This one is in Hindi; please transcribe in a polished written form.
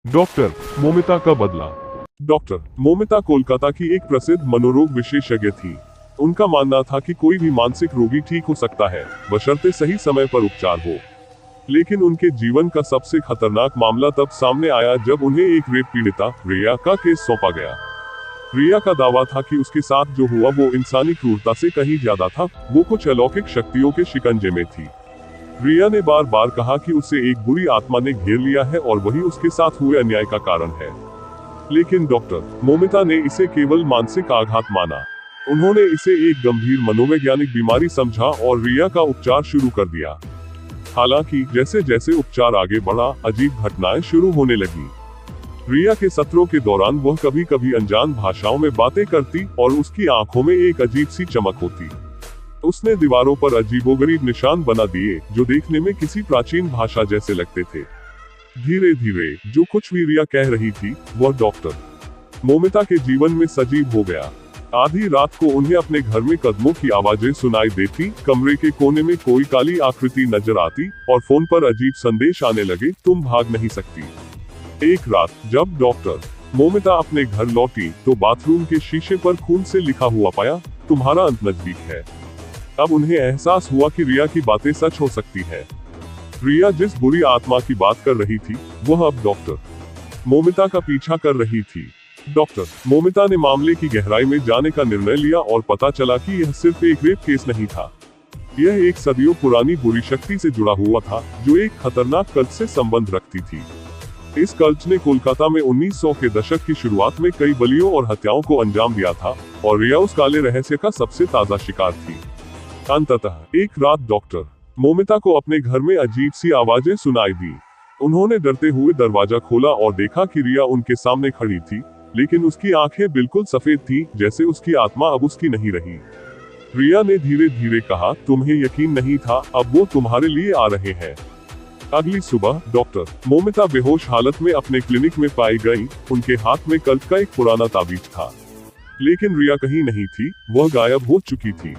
डॉक्टर मोमिता का बदला। डॉक्टर मोमिता कोलकाता की एक प्रसिद्ध मनोरोग विशेषज्ञ थी। उनका मानना था कि कोई भी मानसिक रोगी ठीक हो सकता है, बशर्ते सही समय पर उपचार हो। लेकिन उनके जीवन का सबसे खतरनाक मामला तब सामने आया जब उन्हें एक रेप पीड़िता रिया का केस सौंपा गया। रिया का दावा था कि उसके साथ जो हुआ वो इंसानी क्रूरता से कहीं ज्यादा था, वो कुछ अलौकिक शक्तियों के शिकंजे में थी। रिया ने बार बार कहा कि उसे एक बुरी आत्मा ने घेर लिया है और वही उसके साथ हुए अन्याय का कारण है। लेकिन डॉक्टर मोमिता ने इसे केवल मानसिक आघात माना। उन्होंने इसे एक गंभीर मनोवैज्ञानिक बीमारी समझा और रिया का उपचार शुरू कर दिया। हालांकि जैसे जैसे उपचार आगे बढ़ा, अजीब घटनाएं शुरू होने लगी। रिया के सत्रों के दौरान वह कभी कभी अनजान भाषाओं में बातें करती और उसकी आंखों में एक अजीब सी चमक होती। उसने दीवारों पर अजीबोगरीब निशान बना दिए जो देखने में किसी प्राचीन भाषा जैसे लगते थे। धीरे धीरे जो कुछ भी रिया कह रही थी वह डॉक्टर मोमिता के जीवन में सजीव हो गया। आधी रात को उन्हें अपने घर में कदमों की आवाजें सुनाई देती, कमरे के कोने में कोई काली आकृति नजर आती और फोन पर अजीब संदेश आने लगे, तुम भाग नहीं सकती। एक रात जब डॉक्टर मोमिता अपने घर लौटी तो बाथरूम के शीशे पर खून से लिखा हुआ पाया, तुम्हारा अंत नजदीक है। अब उन्हें एहसास हुआ कि रिया की बातें सच हो सकती है। रिया जिस बुरी आत्मा की बात कर रही थी वह अब डॉक्टर मोमिता का पीछा कर रही थी। डॉक्टर मोमिता ने मामले की गहराई में जाने का निर्णय लिया और पता चला कि यह सिर्फ एक रेप केस नहीं था। यह एक सदियों पुरानी बुरी शक्ति से जुड़ा हुआ था जो एक खतरनाक कल्ट से संबंध रखती थी। इस कल्ट ने कोलकाता में 1900 के दशक की शुरुआत में कई बलियों और हत्याओं को अंजाम दिया था और रिया उस काले रहस्य का सबसे ताजा शिकार थी। अंततः एक रात डॉक्टर मोमिता को अपने घर में अजीब सी आवाजें सुनाई दी। उन्होंने डरते हुए दरवाजा खोला और देखा कि रिया उनके सामने खड़ी थी, लेकिन उसकी आंखें बिल्कुल सफेद थीं, जैसे उसकी आत्मा अब उसकी नहीं रही। रिया ने धीरे धीरे कहा, तुम्हें यकीन नहीं था, अब वो तुम्हारे लिए आ रहे हैं। अगली सुबह डॉक्टर मोमिता बेहोश हालत में अपने क्लिनिक में पाई गई। उनके हाथ में कल्ट का एक पुराना ताबीज था, लेकिन रिया कहीं नहीं थी, वह गायब हो चुकी थी।